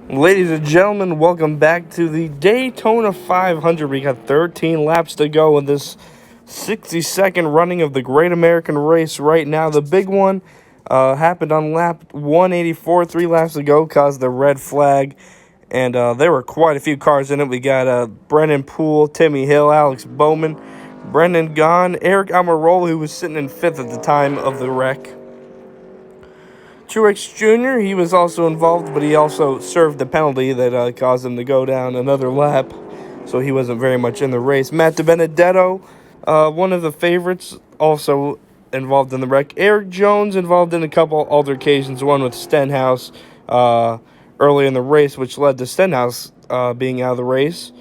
Ladies and gentlemen, welcome back to the Daytona 500. We got 13 laps to go in this 60-second running of the Great American Race right now. The big one happened on lap 184, 3 laps ago, caused the red flag, and there were quite a few cars in it. We got Brennan Poole, Timmy Hill, Alex Bowman, Brendan Gaughan, Eric Almirola, who was sitting in 5th at the time of the wreck. Truex Jr., he was also involved, but he also served the penalty that caused him to go down another lap, so he wasn't very much in the race. Matt DiBenedetto, one of the favorites, also involved in the wreck. Eric Jones involved in a couple altercations, one with Stenhouse early in the race, which led to Stenhouse being out of the race.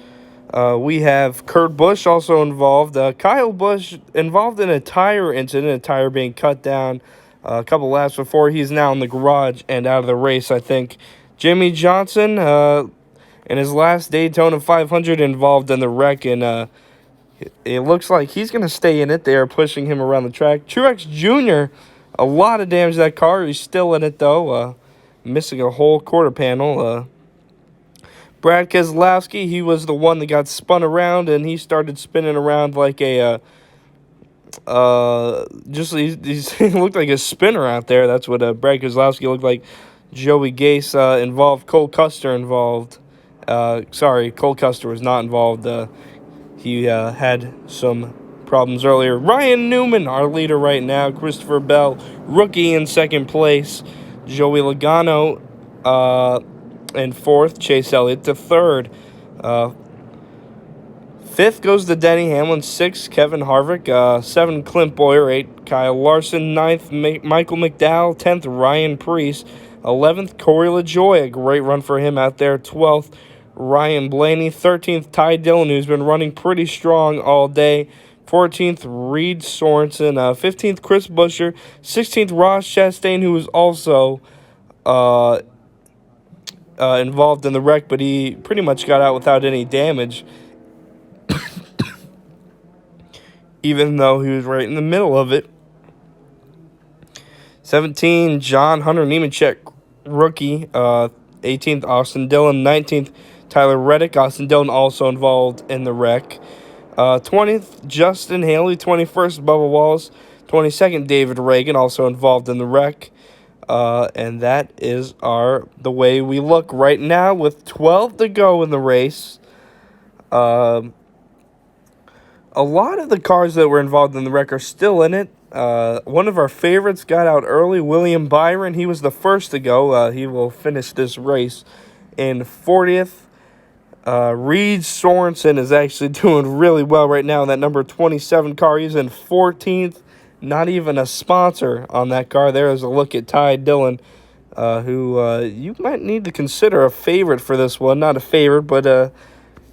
We have Kurt Busch also involved. Kyle Busch involved in a tire incident, a tire being cut down a couple laps before. He's now in the garage and out of the race, I think. Jimmy Johnson, in his last Daytona 500, involved in the wreck, and it looks like he's going to stay in it. They are pushing him around the track. Truex Jr., a lot of damage to that car. He's still in it, though, missing a whole quarter panel. Brad Keselowski, he was the one that got spun around, and he started spinning around like a he looked like a spinner out there. That's what Brad Keselowski looked like. Joey Gase involved. Cole Custer involved. Cole Custer was not involved. He had some problems earlier. Ryan Newman, our leader right now. Christopher Bell, rookie, in second place. Joey Logano in fourth. Chase Elliott to third. Fifth goes to Denny Hamlin. Sixth, Kevin Harvick. 7, Clint Bowyer. 8, Kyle Larson. 9th, Michael McDowell. 10th, Ryan Preece. 11th, Corey LaJoie. A great run for him out there. 12th, Ryan Blaney. 13th, Ty Dillon, who's been running pretty strong all day. 14th, Reed Sorensen. 15th, Chris Buescher. 16th, Ross Chastain, who was also involved in the wreck, but he pretty much got out without any damage, even though he was right in the middle of it. 17, John Hunter Nemechek, rookie. 18th, Austin Dillon. 19th, Tyler Reddick. Austin Dillon also involved in the wreck. 20th, Justin Haley. 21st, Bubba Wallace. 22nd, David Reagan, also involved in the wreck. And that is the way we look right now with 12 to go in the race. A lot of the cars that were involved in the wreck are still in it. One of our favorites got out early, William Byron. He was the first to go. He will finish this race in 40th. Reed Sorensen is actually doing really well right now in that number 27 car. He's in 14th. Not even a sponsor on that car. There is a look at Ty Dillon, who you might need to consider a favorite for this one. Not a favorite, but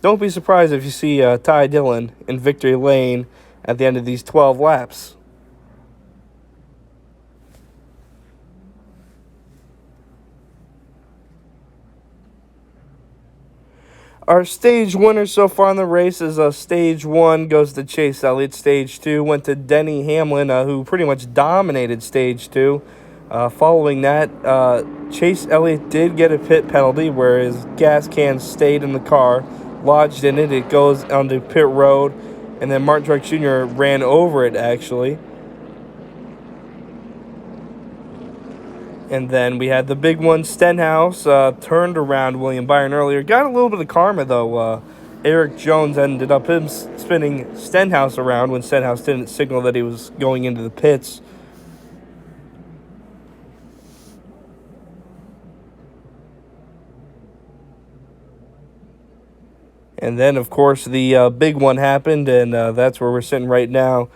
don't be surprised if you see Ty Dillon in victory lane at the end of these 12 laps. Our stage winner so far in the race is stage 1 goes to Chase Elliott. Stage 2 went to Denny Hamlin, who pretty much dominated stage 2. Following that, Chase Elliott did get a pit penalty where his gas can stayed in the car, lodged in it. It goes onto pit road, and then Martin Truex Jr. ran over it, actually. And then we had the big one, Stenhouse, turned around William Byron earlier. Got a little bit of karma, though. Eric Jones ended up him spinning Stenhouse around when Stenhouse didn't signal that he was going into the pits. And then, of course, the big one happened, and that's where we're sitting right now.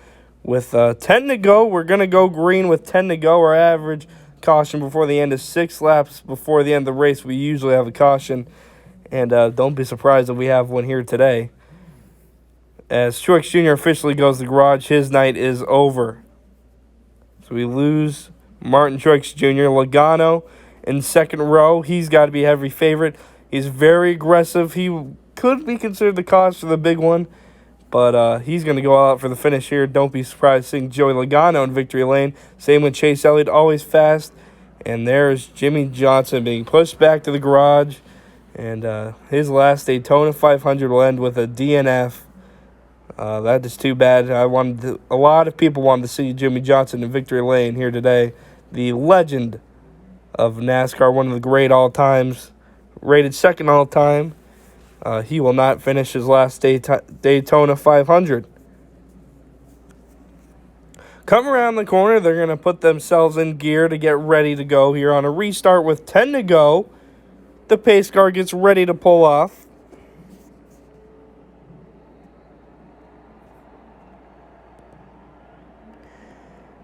With 10 to go, we're going to go green with 10 to go. Our average caution before the end is 6 laps before the end of the race. We usually have a caution, and don't be surprised if we have one here today. As Truex Jr. officially goes to the garage, his night is over. So we lose Martin Truex Jr. Logano in second row. He's got to be a heavy favorite. He's very aggressive. He could be considered the cause for the big one, but he's going to go out for the finish here. Don't be surprised seeing Joey Logano in victory lane. Same with Chase Elliott, always fast. And there's Jimmy Johnson being pushed back to the garage. And his last Daytona 500 will end with a DNF. That is too bad. A lot of people wanted to see Jimmy Johnson in victory lane here today. The legend of NASCAR, one of the great all times, rated second all time. He will not finish his last Daytona 500. Come around the corner, they're going to put themselves in gear to get ready to go here on a restart with 10 to go. The pace car gets ready to pull off.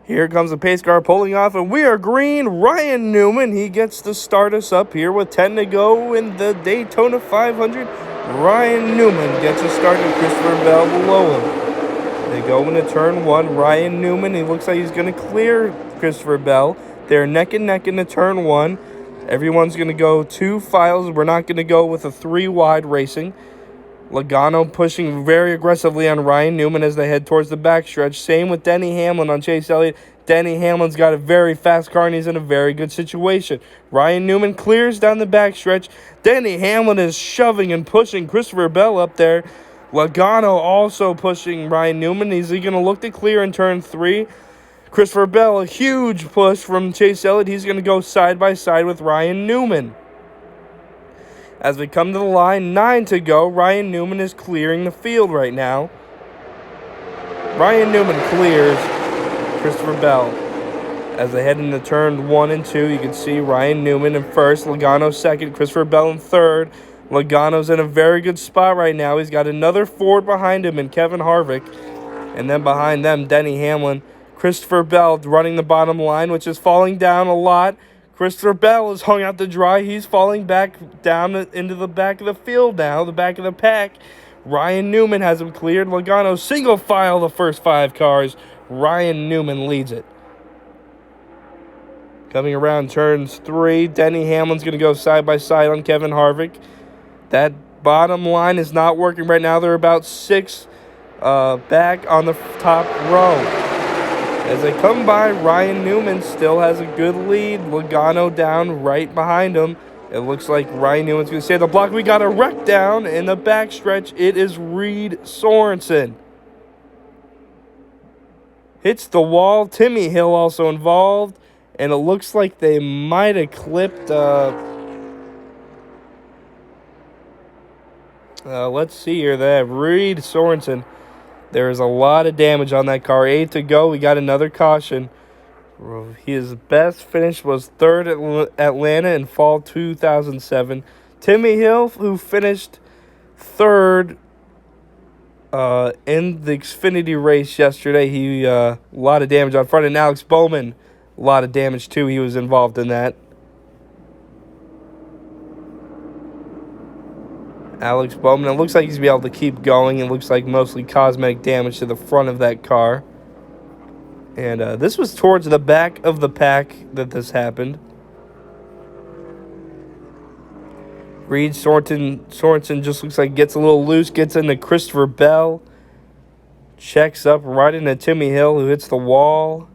Here comes the pace car pulling off, and we are green. Ryan Newman, he gets to start us up here with 10 to go in the Daytona 500. Ryan Newman gets us started. Christopher Bell below him. They go into turn one. Ryan Newman, he looks like he's going to clear Christopher Bell. They're neck and neck into turn one. Everyone's going to go 2 files. We're not going to go with a 3 wide racing. Logano pushing very aggressively on Ryan Newman as they head towards the backstretch. Same with Denny Hamlin on Chase Elliott. Denny Hamlin's got a very fast car and he's in a very good situation. Ryan Newman clears down the backstretch. Denny Hamlin is shoving and pushing Christopher Bell up there. Logano also pushing Ryan Newman. Is he going to look to clear in turn 3? Christopher Bell, a huge push from Chase Elliott. He's going to go side by side with Ryan Newman. As we come to the line, 9 to go. Ryan Newman is clearing the field right now. Ryan Newman clears Christopher Bell. As they head into turn 1 and 2, you can see Ryan Newman in first, Logano second, Christopher Bell in third. Logano's in a very good spot right now. He's got another Ford behind him and Kevin Harvick. And then behind them, Denny Hamlin. Christopher Bell running the bottom line, which is falling down a lot. Christopher Bell is hung out to dry. He's falling back down into the back of the field now, the back of the pack. Ryan Newman has him cleared. Logano single file the first 5 cars. Ryan Newman leads it. Coming around turns 3, Denny Hamlin's going to go side by side on Kevin Harvick. That bottom line is not working right now. They're about 6 back on the top row. As they come by, Ryan Newman still has a good lead. Logano down right behind him. It looks like Ryan Newman's going to save the block. We got a wreck down in the backstretch. It is Reed Sorensen. Hits the wall. Timmy Hill also involved. And it looks like they might have clipped... let's see here. They have Reed Sorensen. There is a lot of damage on that car. 8 to go. We got another caution. His best finish was 3rd at Atlanta in fall 2007. Timmy Hill, who finished 3rd in the Xfinity race yesterday. He a lot of damage on front. And Alex Bowman, a lot of damage too. He was involved in that. Alex Bowman. It looks like he's going to be able to keep going. It looks like mostly cosmetic damage to the front of that car. And this was towards the back of the pack that this happened. Reed Sorensen just looks like gets a little loose, gets into Christopher Bell. Checks up right into Timmy Hill, who hits the wall.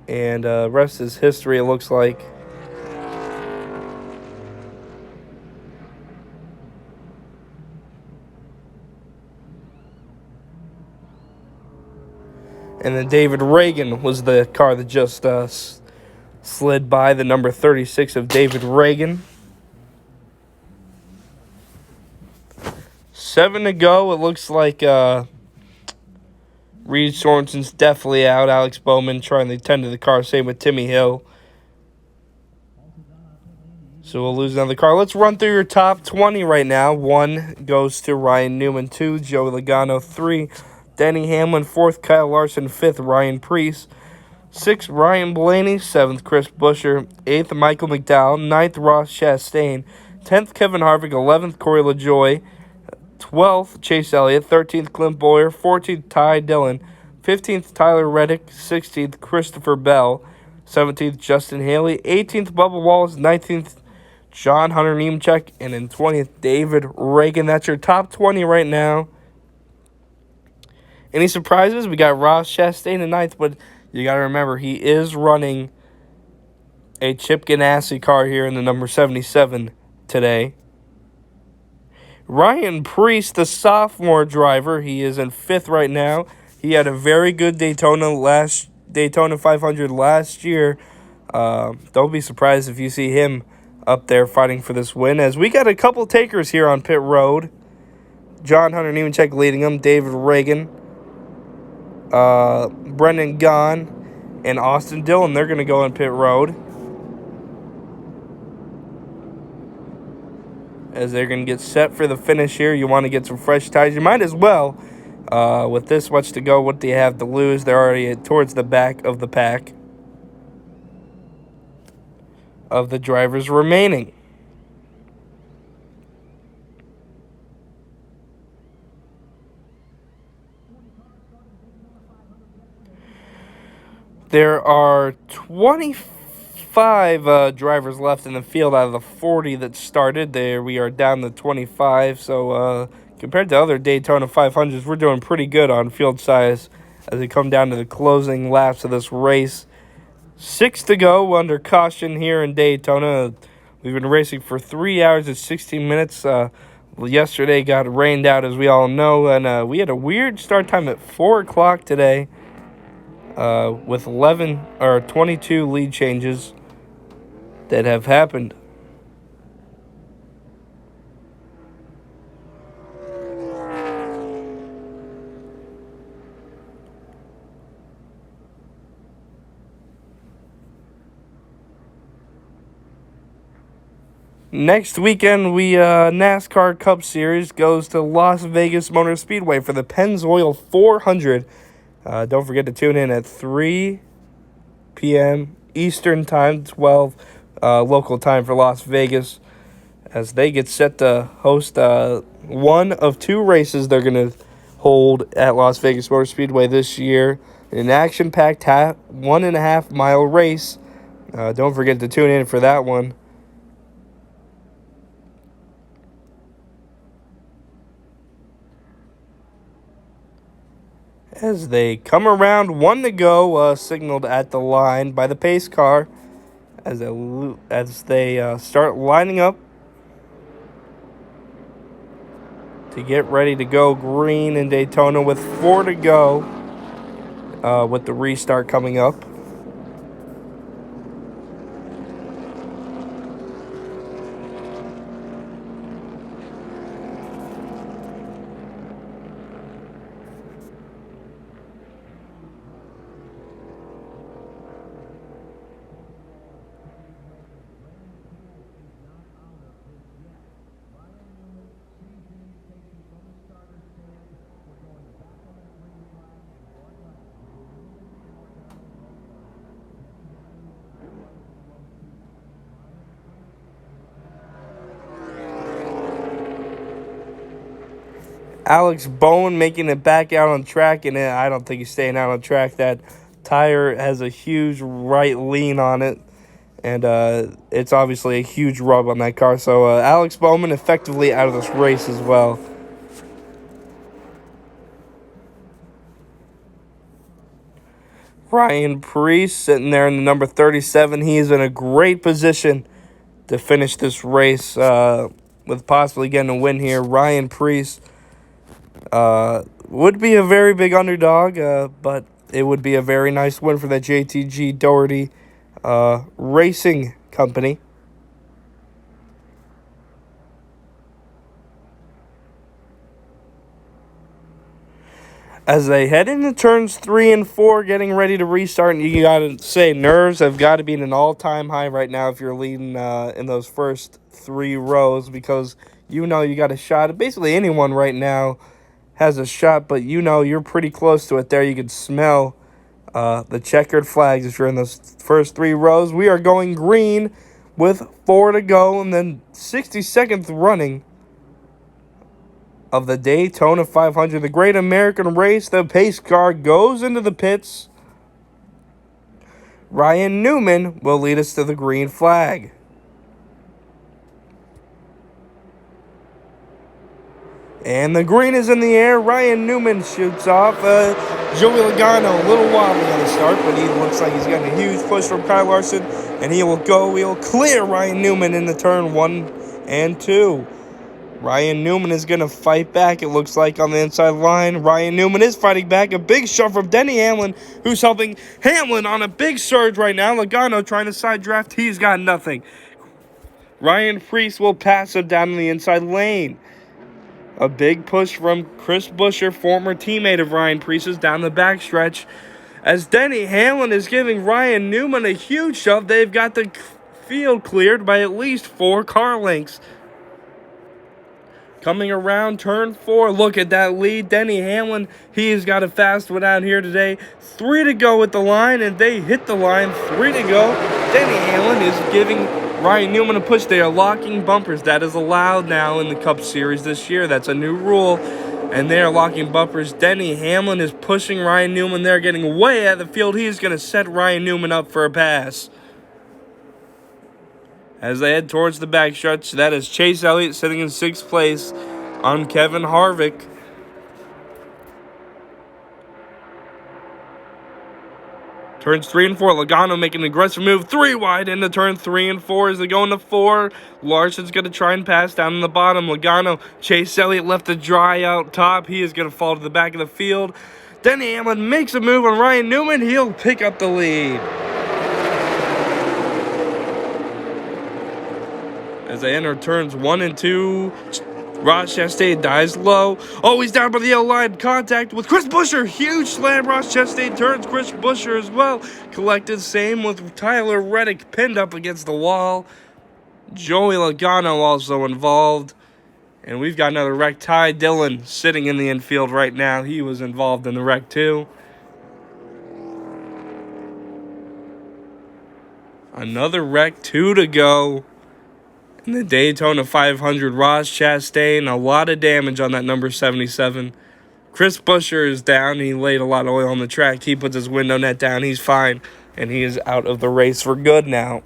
And rest is history, it looks like. And then David Reagan was the car that just slid by, the number 36 of David Reagan. 7 to go. It looks like Reed Sorensen's definitely out. Alex Bowman trying to tend to the car. Same with Timmy Hill. So we'll lose another car. Let's run through your top 20 right now. 1 goes to Ryan Newman. 2, Joey Logano. 3, Denny Hamlin. 4th, Kyle Larson. 5th, Ryan Preece. 6th, Ryan Blaney. 7th, Chris Buescher. 8th, Michael McDowell. 9th, Ross Chastain. 10th, Kevin Harvick. 11th, Corey LaJoie. 12th, Chase Elliott. 13th, Clint Bowyer. 14th, Ty Dillon. 15th, Tyler Reddick. 16th, Christopher Bell. 17th, Justin Haley. 18th, Bubba Wallace. 19th, John Hunter Nemechek. And in 20th, David Reagan. That's your top 20 right now. Any surprises? We got Ross Chastain in 9th, but you got to remember, he is running a Chip Ganassi car here in the number 77 today. Ryan Preece, the sophomore driver, he is in 5th right now. He had a very good Daytona 500 last year. Don't be surprised if you see him up there fighting for this win, as we got a couple takers here on pit road. John Hunter Nemechek leading them, David Reagan, Brendan Gaughan, and Austin Dillon. They're going to go on pit road, as they're going to get set for the finish here. You want to get some fresh tires. You might as well. With this much to go, what do you have to lose? They're already towards the back of the pack of the drivers remaining. There are 25 drivers left in the field out of the 40 that started. There we are down to 25. So compared to other Daytona 500s, we're doing pretty good on field size as we come down to the closing laps of this race. 6 to go under caution here in Daytona. We've been racing for 3 hours and 16 minutes. Yesterday got rained out, as we all know, and we had a weird start time at 4 o'clock today. With 22 lead changes that have happened. Next weekend, NASCAR Cup Series goes to Las Vegas Motor Speedway for the Pennzoil 400. Don't forget to tune in at 3 p.m. Eastern Time, 12 local time for Las Vegas, as they get set to host one of 2 races they're going to hold at Las Vegas Motor Speedway this year. An action-packed 1.5-mile race. Don't forget to tune in for that one. As they come around, 1 to go, signaled at the line by the pace car, as they start lining up to get ready to go green in Daytona with 4 to go, with the restart coming up. Alex Bowman making it back out on track, and I don't think he's staying out on track. That tire has a huge right lean on it, and it's obviously a huge rub on that car. So Alex Bowman effectively out of this race as well. Ryan Preece sitting there in the number 37. He is in a great position to finish this race with possibly getting a win here. Ryan Preece would be a very big underdog, but it would be a very nice win for the JTG Doherty Racing Company. As they head into turns 3 and 4, getting ready to restart, and you gotta say nerves have got to be at an all-time high right now if you're leading in those first 3 rows, because you got a shot. Basically anyone right now has a shot, but you're pretty close to it there. You can smell the checkered flags if you're in those first 3 rows. We are going green with 4 to go, and then 62nd running of the Daytona 500, the Great American Race. The pace car goes into the pits. Ryan Newman will lead us to the green flag. And the green is in the air. Ryan Newman shoots off. Joey Logano, a little wobbly on the start, but he looks like he's getting a huge push from Kyle Larson, and he'll clear Ryan Newman in the turn 1 and 2. Ryan Newman is going to fight back, it looks like, on the inside line. Ryan Newman is fighting back. A big shove from Denny Hamlin, who's helping Hamlin on a big surge right now. Logano trying to side draft. He's got nothing. Ryan Preece will pass him down in the inside lane. A big push from Chris Buescher, former teammate of Ryan Preece's, down the backstretch. As Denny Hamlin is giving Ryan Newman a huge shove, they've got the field cleared by at least 4 car lengths. Coming around turn 4, look at that lead. Denny Hamlin, he's got a fast one out here today. 3 to go with the line, and they hit the line. 3 to go. Denny Hamlin is giving Ryan Newman a push. They are locking bumpers. That is allowed now in the Cup Series this year. That's a new rule, and they are locking bumpers. Denny Hamlin is pushing Ryan Newman. They're getting way out of the field. He is going to set Ryan Newman up for a pass. As they head towards the backstretch, that is Chase Elliott sitting in 6th place on Kevin Harvick. Turns 3 and 4. Logano making an aggressive move. 3 wide into turn 3 and 4 as they go into 4. Larson's going to try and pass down in the bottom. Logano, Chase Elliott left to dry out top. He is going to fall to the back of the field. Denny Hamlin makes a move on Ryan Newman. He'll pick up the lead. As they enter turns 1 and 2, Ross Chastain dies low. Oh, he's down by the yellow line. Contact with Chris Buescher. Huge slam. Ross Chastain turns Chris Buescher as well. Collected. Same with Tyler Reddick pinned up against the wall. Joey Logano also involved. And we've got another wreck. Ty Dillon sitting in the infield right now. He was involved in the wreck too. Another wreck. 2 to go. In the Daytona 500, Ross Chastain, a lot of damage on that number 77. Chris Buescher is down. He laid a lot of oil on the track. He puts his window net down. He's fine, and he is out of the race for good now.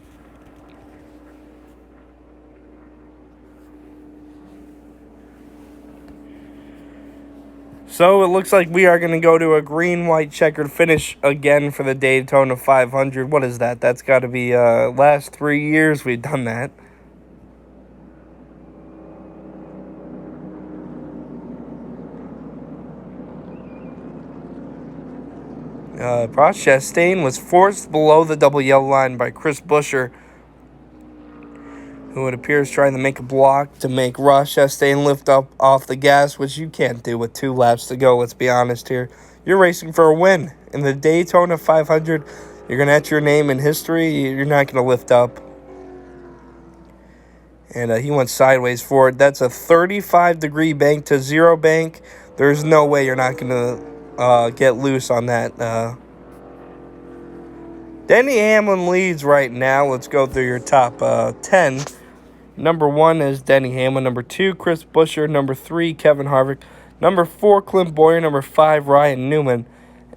So it looks like we are going to go to a green-white checkered finish again for the Daytona 500. What is that? That's got to be last 3 years we've done that. Ross Chastain was forced below the double yellow line by Chris Buescher, who it appears trying to make a block to make Ross Chastain lift up off the gas, which you can't do with 2 laps to go, let's be honest here. You're racing for a win. In the Daytona 500, you're going to enter your name in history. You're not going to lift up. And he went sideways for it. That's a 35-degree bank to 0 bank. There's no way you're not going to get loose on that. Denny Hamlin leads right now. Let's go through your top 10. Number 1 is Denny Hamlin. Number 2, Chris Buescher. Number 3, Kevin Harvick. Number 4, Clint Bowyer. Number 5, Ryan Newman.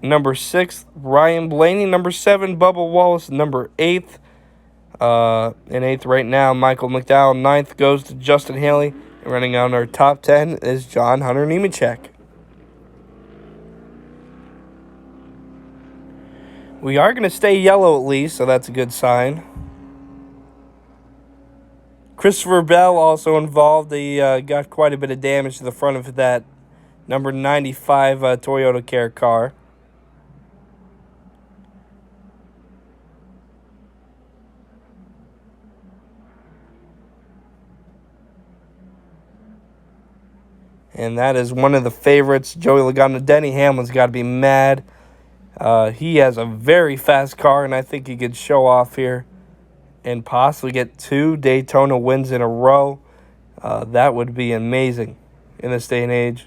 Number 6, Ryan Blaney. Number 7, Bubba Wallace. Number 8, in 8th right now, Michael McDowell. 9th goes to Justin Haley. And running on our top 10 is John Hunter Nemechek. We are going to stay yellow at least, so that's a good sign. Christopher Bell also involved. He got quite a bit of damage to the front of that number 95 Toyota Care car. And that is one of the favorites, Joey Logano. Denny Hamlin's got to be mad. He has a very fast car, and I think he could show off here and possibly get 2 Daytona wins in a row. That would be amazing in this day and age.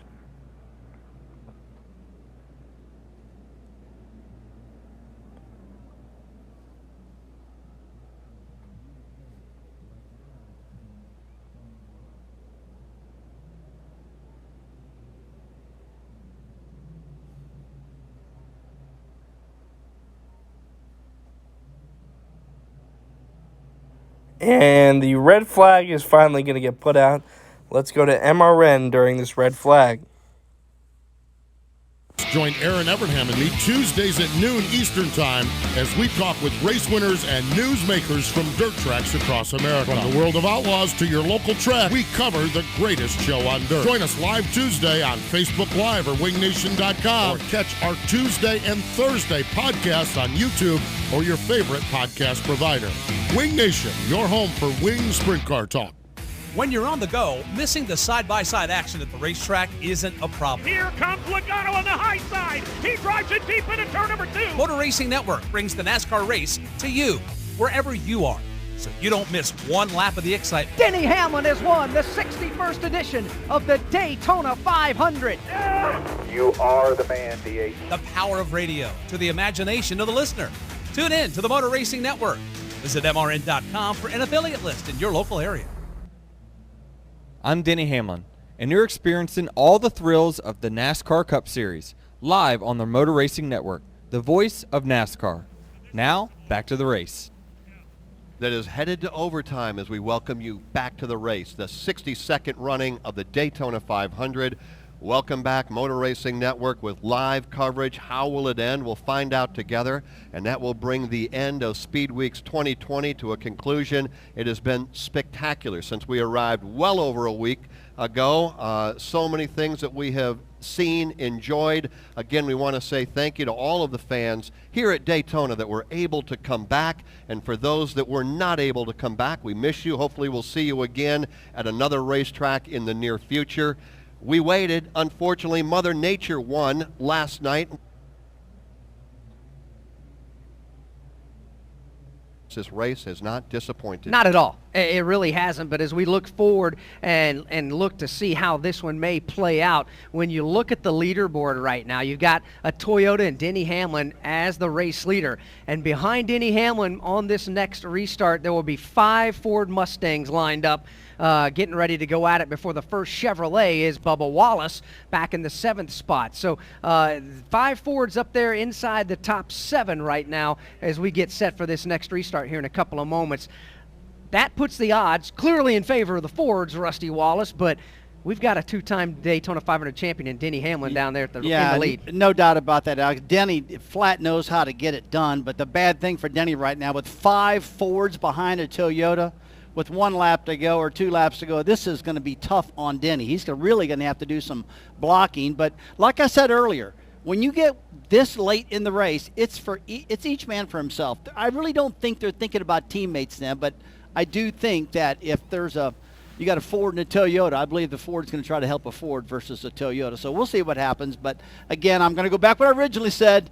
And the red flag is finally going to get put out. Let's go to MRN during this red flag. Join Aaron Evernham and me Tuesdays at noon Eastern Time as we talk with race winners and newsmakers from dirt tracks across America. From the world of outlaws to your local track, we cover the greatest show on dirt. Join us live Tuesday on Facebook Live or wingnation.com, or catch our Tuesday and Thursday podcasts on YouTube or your favorite podcast provider. Wing Nation, your home for wing sprint car talk. When you're on the go, missing the side-by-side action at the racetrack isn't a problem. Here comes Logano on the high side. He drives it deep into turn number 2. Motor Racing Network brings the NASCAR race to you, wherever you are, so you don't miss one lap of the excitement. Denny Hamlin has won the 61st edition of the Daytona 500. You are the man, D8. The power of radio to the imagination of the listener. Tune in to the Motor Racing Network. Visit MRN.com for an affiliate list in your local area. I'm Denny Hamlin, and you're experiencing all the thrills of the NASCAR Cup Series, live on the Motor Racing Network, the voice of NASCAR. Now, back to the race. That is headed to overtime as we welcome you back to the race, the 62nd running of the Daytona 500. Welcome back, Motor Racing Network, with live coverage. How will it end? We'll find out together, and that will bring the end of Speed Weeks 2020 to a conclusion. It has been spectacular since we arrived well over a week ago. So many things that we have seen, enjoyed. Again, we want to say thank you to all of the fans here at Daytona that were able to come back, and for those that were not able to come back, we miss you. Hopefully we'll see you again at another racetrack in the near future. We waited. Unfortunately, Mother Nature won last night. This race has not disappointed. Not at all. It really hasn't, but as we look forward and look to see how this one may play out, when you look at the leaderboard right now, you've got a Toyota and Denny Hamlin as the race leader. And behind Denny Hamlin on this next restart, there will be 5 Ford Mustangs lined up, getting ready to go at it before the first Chevrolet is Bubba Wallace back in the 7th spot. So 5 Fords up there inside the top 7 right now as we get set for this next restart here in a couple of moments. That puts the odds clearly in favor of the Fords, Rusty Wallace, but we've got a 2-time Daytona 500 champion in Denny Hamlin down there in the lead. No doubt about that, Alex. Denny flat knows how to get it done, but the bad thing for Denny right now, with 5 Fords behind a Toyota, with 1 lap to go or 2 laps to go, this is going to be tough on Denny. He's really going to have to do some blocking, but like I said earlier, when you get this late in the race, it's each man for himself. I really don't think they're thinking about teammates then, but I do think that if you got a Ford and a Toyota, I believe the Ford's going to try to help a Ford versus a Toyota. So we'll see what happens. But again, I'm going to go back to what I originally said.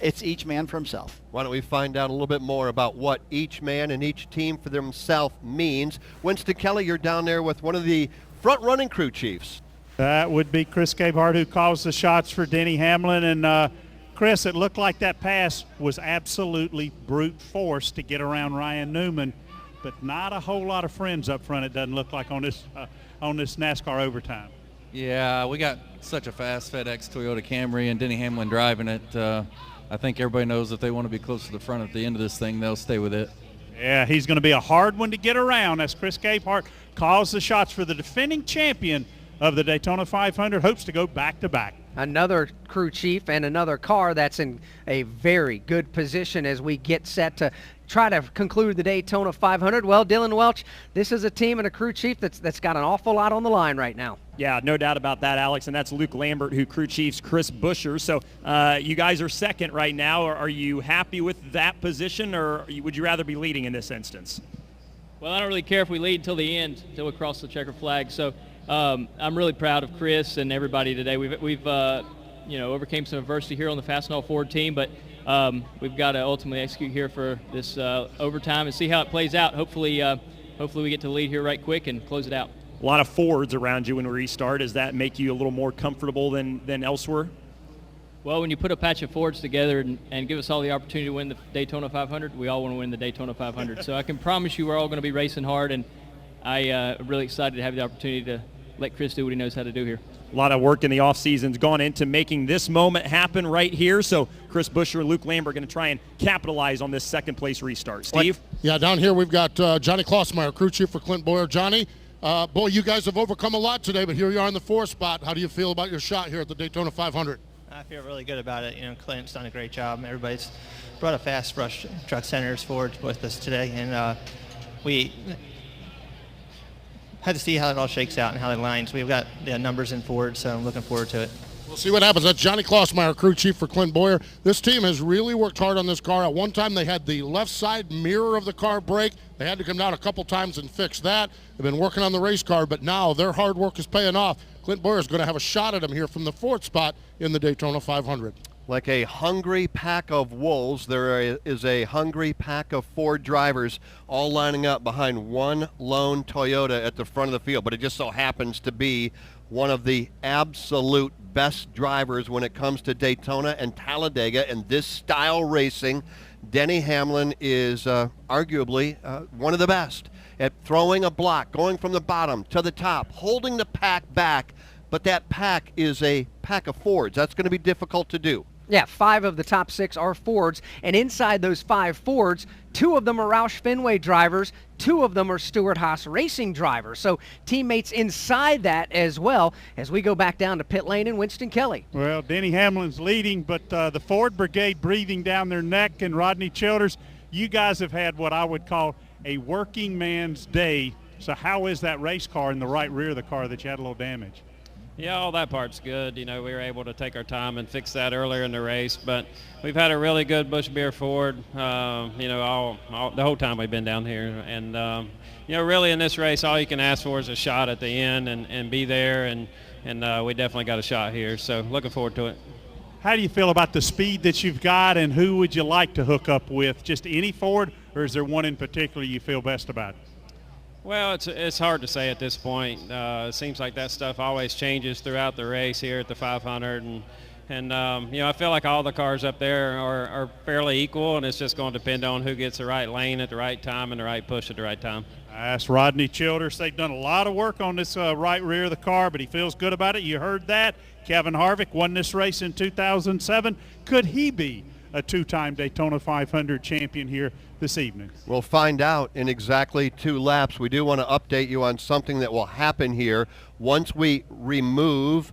It's each man for himself. Why don't we find out a little bit more about what each man and each team for themselves means. Winston Kelly, you're down there with one of the front-running crew chiefs. That would be Chris Gabehart, who calls the shots for Denny Hamlin. And Chris, it looked like that pass was absolutely brute force to get around Ryan Newman, but not a whole lot of friends up front, it doesn't look like, on this NASCAR overtime. Yeah, we got such a fast FedEx Toyota Camry and Denny Hamlin driving it. I think everybody knows if they want to be close to the front at the end of this thing, they'll stay with it. Yeah, he's going to be a hard one to get around as Chris Gabehart calls the shots for the defending champion of the Daytona 500, hopes to go back-to-back. Another crew chief and another car that's in a very good position as we get set to try to conclude the Daytona 500. Well, Dylan Welch, this is a team and a crew chief that's got an awful lot on the line right now. Yeah, no doubt about that, Alex, and that's Luke Lambert, who crew chiefs Chris Buescher. So you guys are second right now. Are you happy with that position, or would you rather be leading in this instance? Well, I don't really care if we lead until the end, until we cross the checker flag. So I'm really proud of Chris and everybody today. We've overcame some adversity here on the Fastenal Ford team, but we've got to ultimately execute here for this overtime and see how it plays out. Hopefully we get to lead here right quick and close it out. A lot of Fords around you when we restart. Does that make you a little more comfortable than elsewhere? Well, when you put a patch of Fords together and give us all the opportunity to win the Daytona 500, we all want to win the Daytona 500. So I can promise you we're all going to be racing hard, and I'm really excited to have the opportunity to let Chris do what he knows how to do here. A lot of work in the offseason's gone into making this moment happen right here. So Chris Buescher and Luke Lambert are going to try and capitalize on this second-place restart. Steve? Yeah, down here we've got Johnny Klossmeyer, crew chief for Clint Boyer. Johnny, boy, you guys have overcome a lot today, but here you are in the 4th spot. How do you feel about your shot here at the Daytona 500? I feel really good about it. Clint's done a great job. Everybody's brought a fast brush truck centers forward with us today, and we had to see how it all shakes out and how it lines. We've got the numbers in Ford, so I'm looking forward to it. We'll see what happens. That's Johnny Klossmeyer, crew chief for Clint Boyer. This team has really worked hard on this car. At one time, they had the left side mirror of the car break. They had to come down a couple times and fix that. They've been working on the race car, but now their hard work is paying off. Clint Boyer is going to have a shot at him here from the 4th spot in the Daytona 500. Like a hungry pack of wolves, there is a hungry pack of Ford drivers all lining up behind one lone Toyota at the front of the field. But it just so happens to be one of the absolute best drivers when it comes to Daytona and Talladega and this style racing. Denny Hamlin is arguably one of the best at throwing a block, going from the bottom to the top, holding the pack back. But that pack is a pack of Fords. That's going to be difficult to do. Yeah, 5 of the top 6 are Fords, and inside those 5 Fords, 2 of them are Roush Fenway drivers, 2 of them are Stewart-Haas Racing drivers. So teammates inside that as well as we go back down to pit lane in Winston-Kelly. Well, Denny Hamlin's leading, but the Ford Brigade breathing down their neck, and Rodney Childers, you guys have had what I would call a working man's day. So how is that race car in the right rear of the car that you had a little damage? Yeah, all that part's good. We were able to take our time and fix that earlier in the race, but we've had a really good Busch Beer Ford, all the whole time we've been down here. And, really in this race, all you can ask for is a shot at the end and be there, and we definitely got a shot here. So looking forward to it. How do you feel about the speed that you've got, and who would you like to hook up with? Just any Ford, or is there one in particular you feel best about? Well, it's hard to say at this point. It seems like that stuff always changes throughout the race here at the 500, and I feel like all the cars up there are fairly equal, and it's just going to depend on who gets the right lane at the right time and the right push at the right time. I asked Rodney Childers. They've done a lot of work on this right rear of the car, but he feels good about it. You heard that. Kevin Harvick won this race in 2007. Could he be a 2-time Daytona 500 champion here this evening? We'll find out in exactly 2 laps. We do want to update you on something that will happen here once we remove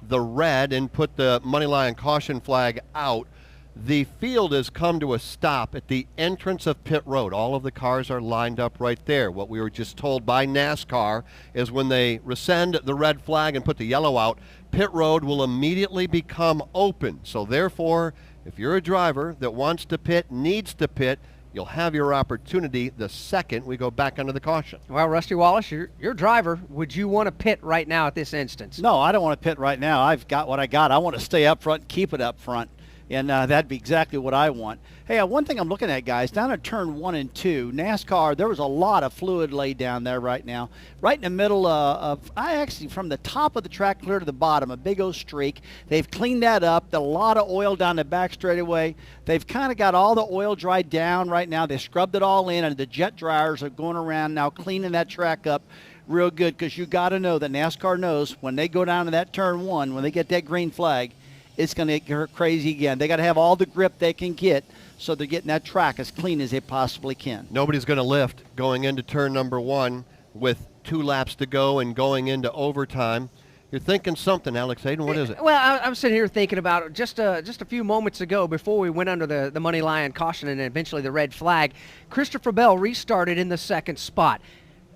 the red and put the money line caution flag out. The field has come to a stop at the entrance of pit road. All of the cars are lined up right there. What we were just told by NASCAR is when they rescind the red flag and put the yellow out, pit road will immediately become open. So therefore, if you're a driver that wants to pit, needs to pit, you'll have your opportunity the second we go back under the caution. Well, Rusty Wallace, you're driver. Would you want to pit right now at this instance? No, I don't want to pit right now. I've got what I got. I want to stay up front and keep it up front. And that'd be exactly what I want. Hey, one thing I'm looking at, guys, down at turn 1 and 2, NASCAR, there was a lot of fluid laid down there right now. Right in the middle from the top of the track clear to the bottom, a big old streak. They've cleaned that up. A lot of oil down the back straightaway. They've kind of got all the oil dried down right now. They scrubbed it all in, and the jet dryers are going around now cleaning that track up real good, because you got to know that NASCAR knows when they go down to that turn 1, when they get that green flag, it's going to get crazy again. They got to have all the grip they can get, so they're getting that track as clean as they possibly can. Nobody's going to lift going into turn number 1 with 2 laps to go and going into overtime. You're thinking something, Alex Hayden. What is it? Well, I'm sitting here thinking about just a few moments ago before we went under the money line caution and eventually the red flag. Christopher Bell restarted in the 2nd spot.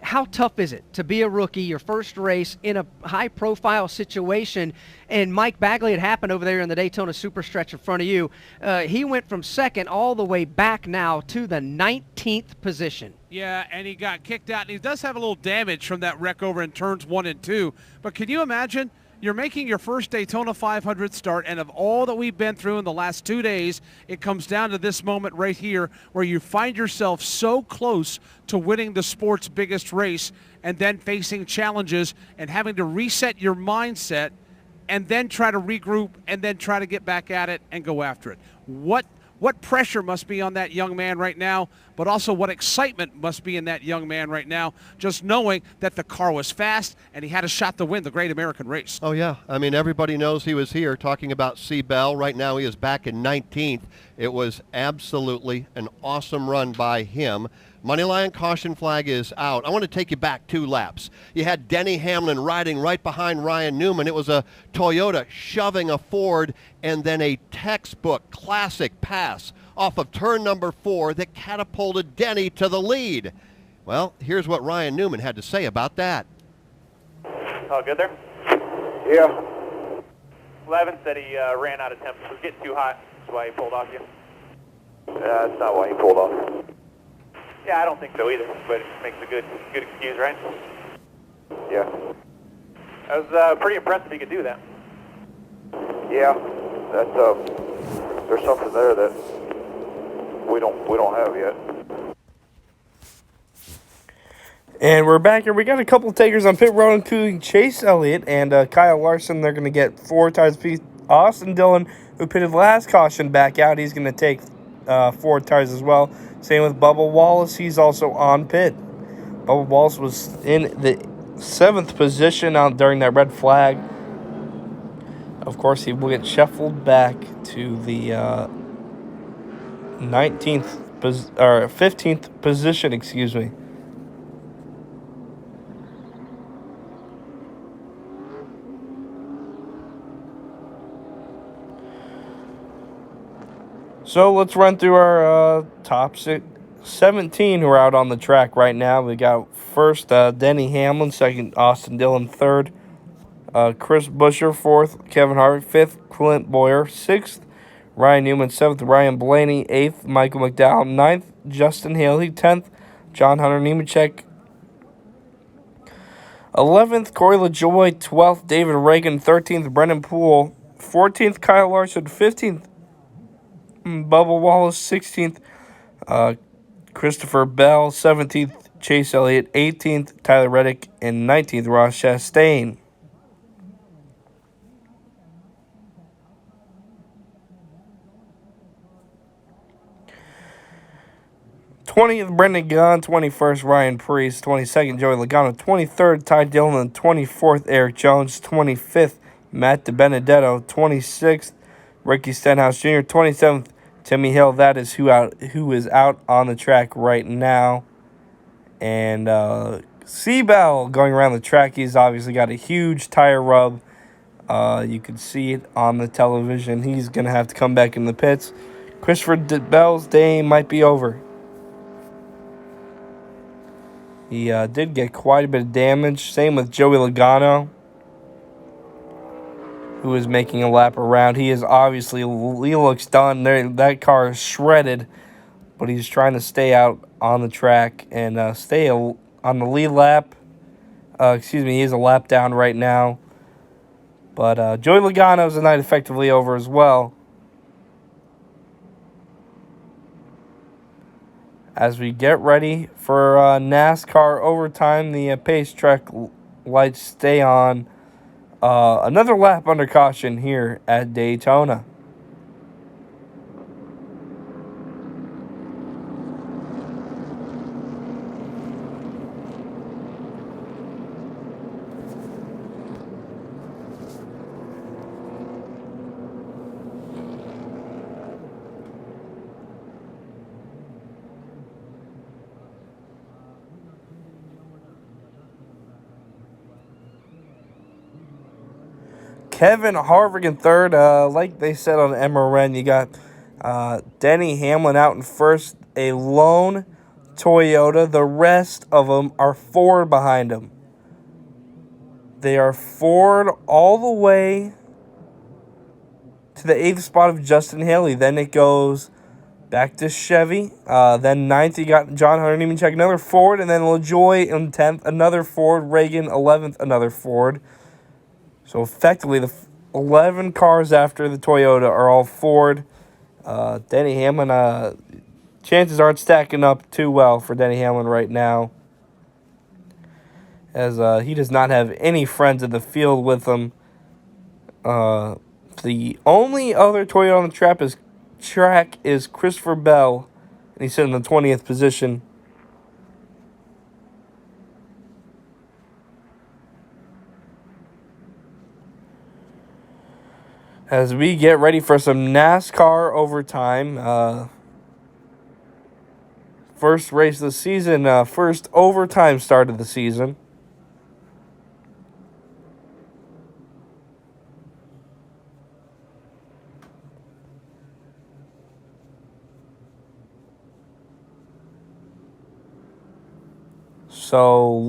How tough is it to be a rookie, your first race in a high-profile situation? And Mike Bagley, it happened over there in the Daytona Superstretch in front of you. He went from 2nd all the way back now to the 19th position. Yeah, and he got kicked out. And he does have a little damage from that wreck over in turns 1 and 2. But can you imagine? You're making your first Daytona 500 start, and of all that we've been through in the last 2 days, it comes down to this moment right here where you find yourself so close to winning the sport's biggest race and then facing challenges and having to reset your mindset and then try to regroup and then try to get back at it and go after it. What pressure must be on that young man right now, but also what excitement must be in that young man right now, just knowing that the car was fast and he had a shot to win the Great American Race. Oh, yeah. I mean, everybody knows he was here talking about C. Bell. Right now he is back in 19th. It was absolutely an awesome run by him. Moneyline caution flag is out. I want to take you back 2 laps. You had Denny Hamlin riding right behind Ryan Newman. It was a Toyota shoving a Ford, and then a textbook classic pass off of turn number 4 that catapulted Denny to the lead. Well, here's what Ryan Newman had to say about that. All good there? Yeah. Levin said he ran out of temp. It was getting too hot. That's why he pulled off you. That's not why he pulled off. Yeah, I don't think so either, but it makes a good excuse, right? Yeah. I was pretty impressed if he could do that. Yeah. That's there's something there that we don't have yet. And we're back here. We got a couple takers on pit road, including Chase Elliott and Kyle Larson. They're going to get 4 tires apiece. Austin Dillon, who pitted last caution, back out. He's going to take 4 tires as well. Same with Bubba Wallace. He's also on pit. Bubba Wallace was in the 7th position out during that red flag. Of course, he will get shuffled back to the 15th position, excuse me. So let's run through our top 17 who are out on the track right now. We got first Denny Hamlin, second Austin Dillon, third Chris Buescher, fourth Kevin Harvick, fifth Clint Boyer, sixth Ryan Newman, seventh Ryan Blaney, eighth Michael McDowell, ninth Justin Haley, 10th John Hunter Nemechek, 11th Corey LaJoie, 12th David Reagan, 13th Brendan Poole, 14th Kyle Larson, 15th Bubba Wallace, 16th Christopher Bell, 17th Chase Elliott, 18th Tyler Reddick, and 19th Ross Chastain. th Brendan Gaughan, 21st Ryan Preece, 22nd Joey Logano, 23rd Ty Dillon, 24th Eric Jones, 25th Matt DiBenedetto, 26th Ricky Stenhouse Jr., 27th Timmy Hill. That is who is out on the track right now. And Seabell going around the track. He's obviously got a huge tire rub. You can see it on the television. He's going to have to come back in the pits. Christopher Bell's day might be over. He did get quite a bit of damage. Same with Joey Logano, who is making a lap around. He looks done. That car is shredded, but he's trying to stay out on the track and stay on the lead lap. He is a lap down right now. But Joey Logano's night effectively over as well. As we get ready for NASCAR overtime, the pace track lights stay on. Another lap under caution here at Daytona. Kevin Harvick in third. Like they said on MRN, you got Denny Hamlin out in first, a lone Toyota. The rest of them are Ford behind him. They are Ford all the way to the 8th spot of Justin Haley. Then it goes back to Chevy. Then 9th, you got John Hunter Nemechek, another Ford. And then LaJoie in 10th, another Ford. Reagan, 11th, another Ford. So effectively, the 11 cars after the Toyota are all Ford. Denny Hamlin, chances aren't stacking up too well for Denny Hamlin right now, as he does not have any friends in the field with him. The only other Toyota on the track is Christopher Bell, and he's sitting in the 20th position. As we get ready for some NASCAR overtime, First race of the season, first overtime start of the season. So,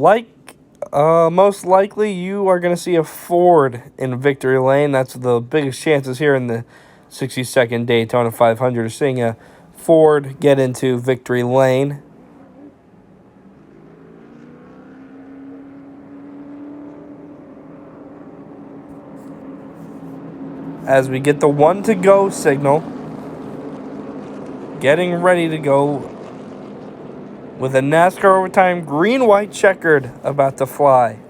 most likely, you are going to see a Ford in victory lane. That's the biggest chances here in the 62nd Daytona 500 of seeing a Ford get into victory lane. As we get the 1 to go signal, getting ready to go with a NASCAR overtime green, white, checkered about to fly.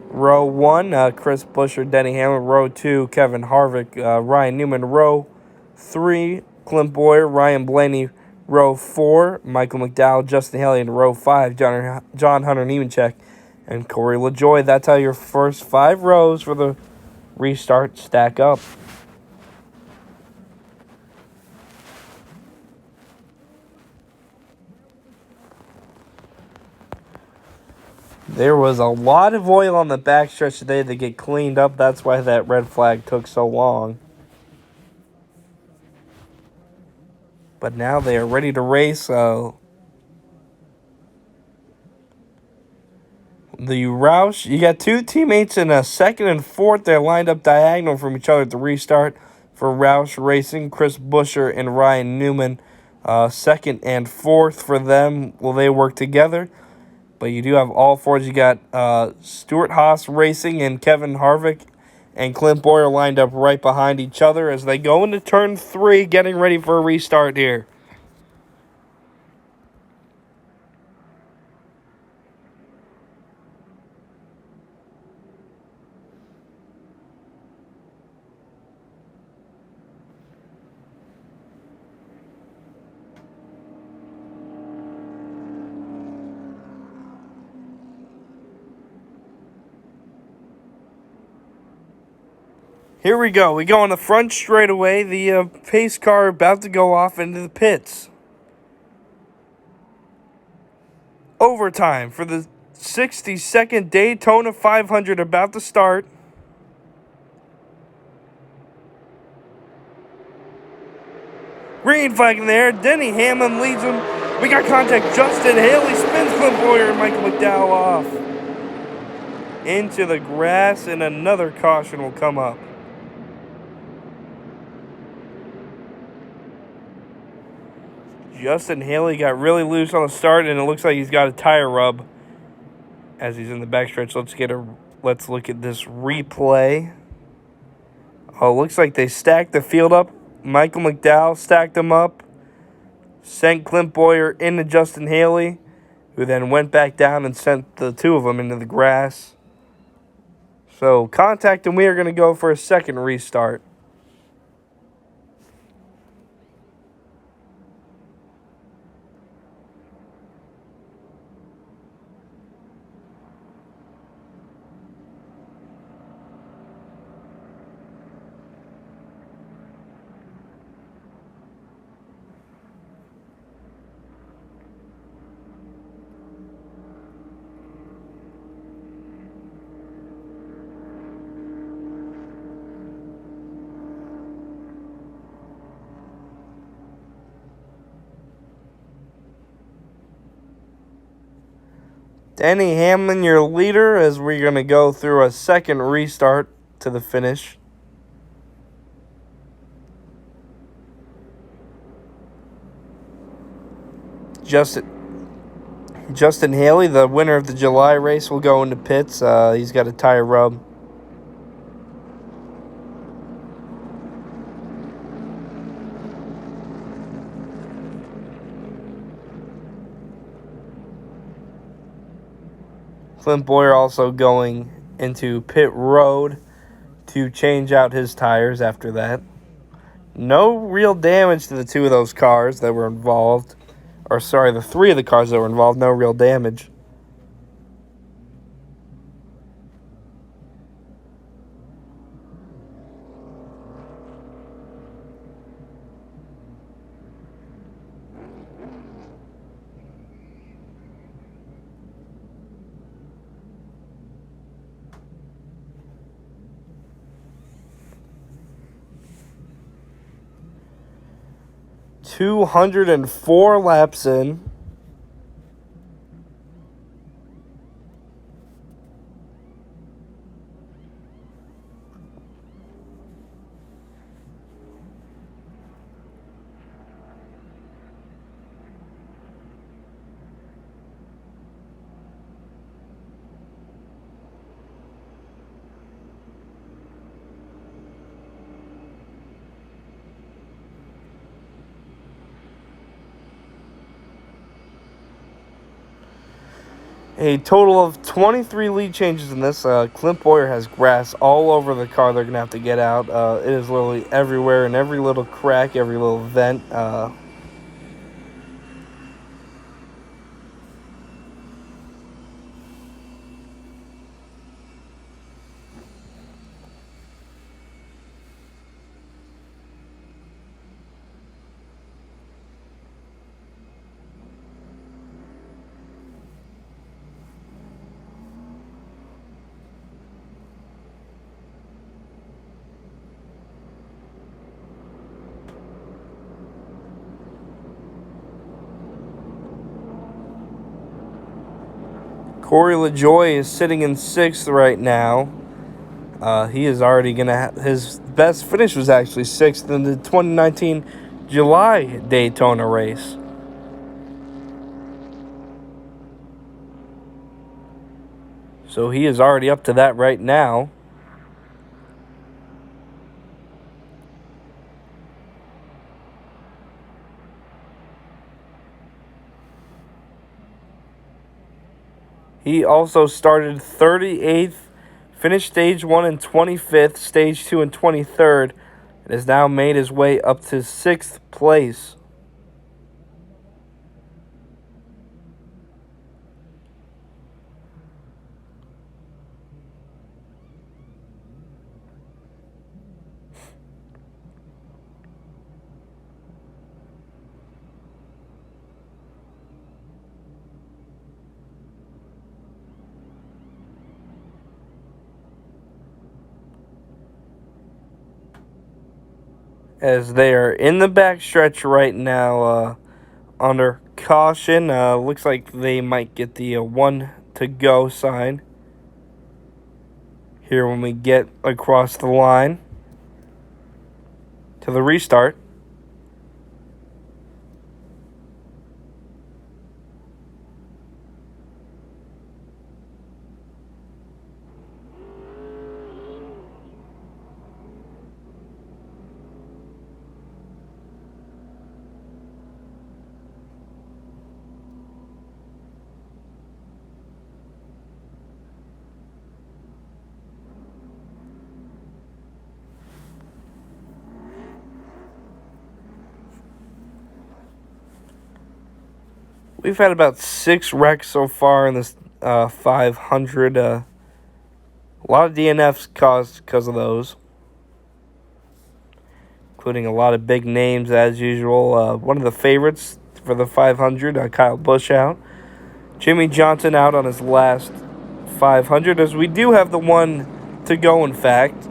Row 1, Chris Buescher, Denny Hamlin. Row 2, Kevin Harvick, Ryan Newman. Row 3, Clint Boyer, Ryan Blaney. Row 4, Michael McDowell, Justin Haley. And row 5, John Hunter Nemechek and Corey LaJoie. That's how your first 5 rows for the restart stack up. There was a lot of oil on the backstretch today to get cleaned up. That's why that red flag took so long. But now they are ready to race. The Roush, you got 2 teammates in a second and fourth. They're lined up diagonal from each other at the restart for Roush Racing. Chris Buescher and Ryan Newman, second and fourth for them. Will they work together? But you do have all Fords. You got Stuart Haas Racing and Kevin Harvick and Clint Boyer lined up right behind each other as they go into turn 3, getting ready for a restart here. Here we go. We go on the front straightaway. The pace car about to go off into the pits. Overtime for the 62nd Daytona 500 about to start. Green flag in there. Denny Hamlin leads him. We got contact. Justin Haley spins Clint Boyer and Michael McDowell off into the grass, and another caution will come up. Justin Haley got really loose on the start, and it looks like he's got a tire rub as he's in the backstretch. Let's look at this replay. Oh, looks like they stacked the field up. Michael McDowell stacked them up, sent Clint Boyer into Justin Haley, who then went back down and sent the 2 of them into the grass. So contact, and we are going to go for a second restart. Denny Hamlin, your leader, as we're going to go through a second restart to the finish. Justin Haley, the winner of the July race, will go into pits. He's got a tire rub. Clint Boyer also going into pit road to change out his tires after that. No real damage to the 2 of those cars that were involved. Or sorry, the 3 of the cars that were involved, no real damage. 204 laps in. A total of 23 lead changes in this. Clint Boyer has grass all over the car they're going to have to get out. It is literally everywhere, in every little crack, every little vent. Corey LaJoie is sitting in 6th right now. He is already going to his best finish was actually 6th in the 2019 July Daytona race. So he is already up to that right now. He also started 38th, finished stage 1 in 25th, stage 2 in 23rd, and has now made his way up to 6th place. As they are in the backstretch right now, under caution. Looks like they might get the 1 to go sign here when we get across the line to the restart. We've had about 6 wrecks so far in this 500. A lot of DNFs caused because of those, including a lot of big names as usual. One of the favorites for the 500, Kyle Busch out. Jimmy Johnson out on his last 500, as we do have the 1 to go, in fact.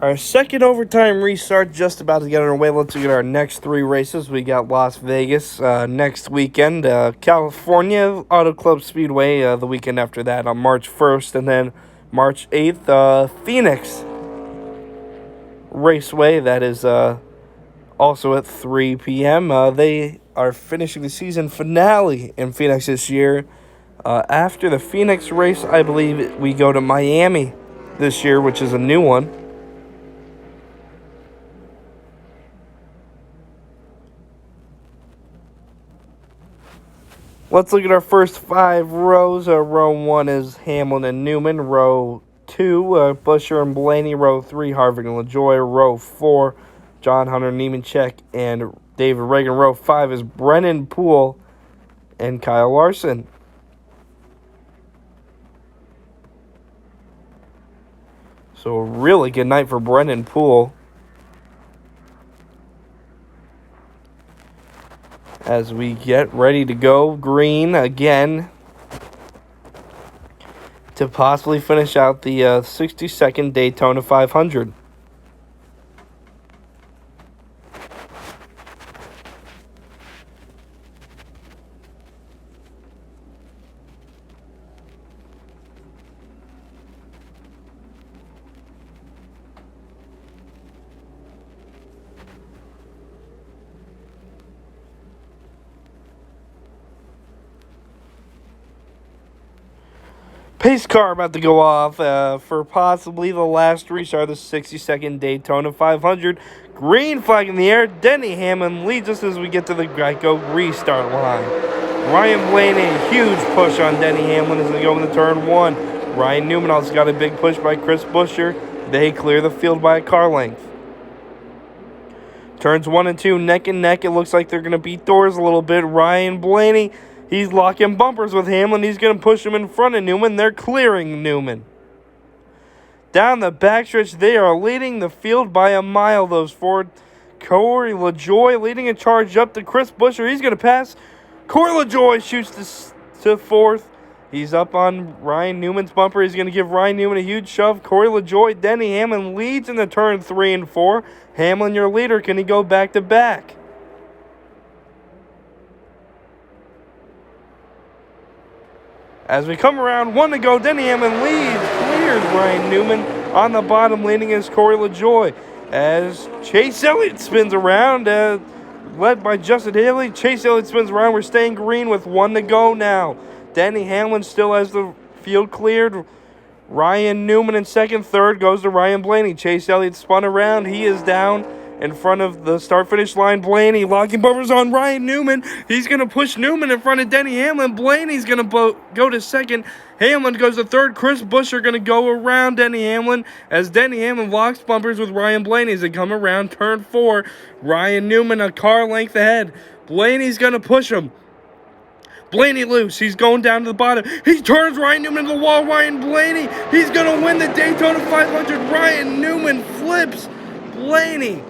Our second overtime restart just about to get underway. Let's look at our next 3 races. We got Las Vegas next weekend, California Auto Club Speedway the weekend after that on March 1st, and then March 8th, Phoenix Raceway. That is also at 3 p.m. They are finishing the season finale in Phoenix this year. After the Phoenix race, I believe we go to Miami this year, which is a new one. Let's look at our first 5 rows. Row 1 is Hamlin and Newman. Row 2, Busher and Blaney. Row 3, Harvick and LaJoie. Row 4, John Hunter, Nemechek, and David Reagan. Row 5 is Brennan Poole and Kyle Larson. So a really good night for Brennan Poole, as we get ready to go green again to possibly finish out the 62nd Daytona 500. Pace car about to go off for possibly the last restart of the 62nd Daytona 500. Green flag in the air. Denny Hamlin leads us as we get to the Geico restart line. Ryan Blaney, a huge push on Denny Hamlin as they go into turn 1. Ryan Newman also got a big push by Chris Buescher. They clear the field by a car length. Turns 1 and 2, neck and neck. It looks like they're going to beat doors a little bit. Ryan Blaney, he's locking bumpers with Hamlin. He's going to push him in front of Newman. They're clearing Newman. Down the backstretch, they are leading the field by a mile, those Ford. Corey LaJoie leading a charge up to Chris Buescher. He's going to pass. Corey LaJoie shoots to fourth. He's up on Ryan Newman's bumper. He's going to give Ryan Newman a huge shove. Corey LaJoie, Denny Hamlin leads in the turn 3 and 4. Hamlin, your leader. Can he go back to back? As we come around, 1 to go, Denny Hamlin leads, clears Ryan Newman. On the bottom, leading is Corey LaJoie. As Chase Elliott spins around, led by Justin Haley. Chase Elliott spins around. We're staying green with 1 to go now. Denny Hamlin still has the field cleared. Ryan Newman in second. Third goes to Ryan Blaney. Chase Elliott spun around. He is down in front of the start-finish line. Blaney locking bumpers on Ryan Newman. He's going to push Newman in front of Denny Hamlin. Blaney's going to go to second. Hamlin goes to third. Chris Buescher going to go around Denny Hamlin as Denny Hamlin locks bumpers with Ryan Blaney as they come around turn 4. Ryan Newman a car length ahead. Blaney's going to push him. Blaney loose. He's going down to the bottom. He turns Ryan Newman to the wall. Ryan Blaney. He's going to win the Daytona 500. Ryan Newman flips Blaney.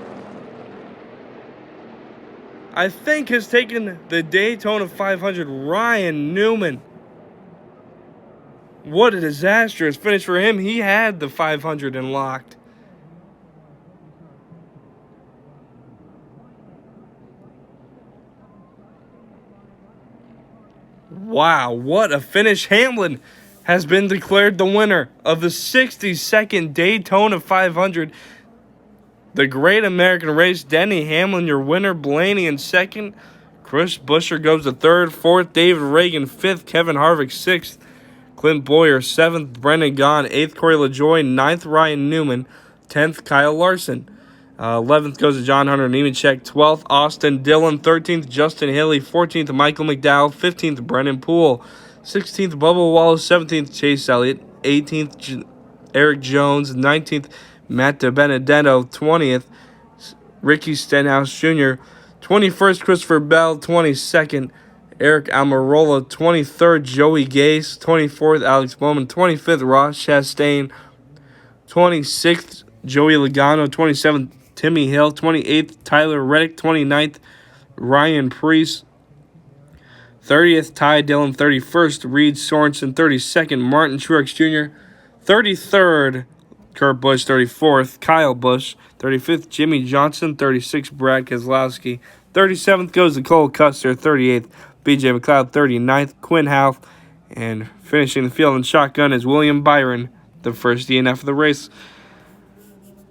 I think has taken the Daytona 500. Ryan Newman. What a disastrous finish for him. He had the 500 and locked. Wow, what a finish. Hamlin has been declared the winner of the 62nd Daytona 500. The Great American Race. Denny Hamlin, your winner. Blaney in second. Chris Buescher goes to third. Fourth, David Reagan. Fifth, Kevin Harvick. Sixth, Clint Boyer. Seventh, Brendan Gaughan. Eighth, Corey LaJoie. Ninth, Ryan Newman. 10th, Kyle Larson. 11th goes to John Hunter Nemechek. 12th, Austin Dillon. 13th, Justin Haley. 14th, Michael McDowell. 15th, Brennan Poole. 16th, Bubba Wallace. 17th, Chase Elliott. 18th, Eric Jones. 19th, Matt DiBenedetto. 20th, Ricky Stenhouse Jr. 21st, Christopher Bell. 22nd, Eric Almirola. 23rd, Joey Gase. 24th, Alex Bowman. 25th, Ross Chastain. 26th, Joey Logano. 27th, Timmy Hill. 28th, Tyler Reddick. 29th, Ryan Preece. 30th, Ty Dillon. 31st, Reed Sorensen. 32nd, Martin Truex Jr. 33rd, Kurt Busch. 34th, Kyle Busch. 35th, Jimmy Johnson. 36th, Brad Keselowski. 37th goes to Cole Custer. 38th, BJ McLeod. 39th, Quinn Houff. And finishing the field in shotgun is William Byron, the first DNF of the race.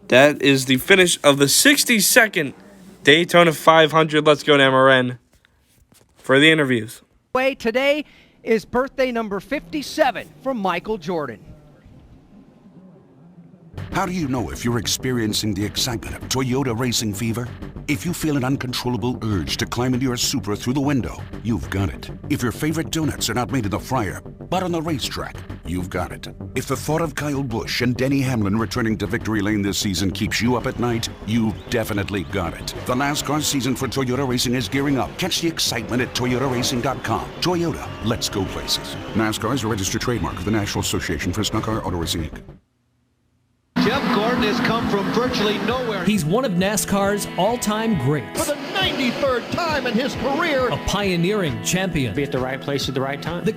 That is the finish of the 62nd Daytona 500. Let's go to MRN for the interviews. Today is birthday number 57 from Michael Jordan. How do you know if you're experiencing the excitement of Toyota racing fever? If you feel an uncontrollable urge to climb into your Supra through the window, you've got it. If your favorite donuts are not made in the fryer, but on the racetrack, you've got it. If the thought of Kyle Busch and Denny Hamlin returning to victory lane this season keeps you up at night, you've definitely got it. The NASCAR season for Toyota racing is gearing up. Catch the excitement at ToyotaRacing.com. Toyota, let's go places. NASCAR is a registered trademark of the National Association for Stock Car Auto Racing, Inc. Jeff Gordon has come from virtually nowhere. He's one of NASCAR's all-time greats. For the 19th 73rd time in his career. A pioneering champion. Be at the right place at the right time. The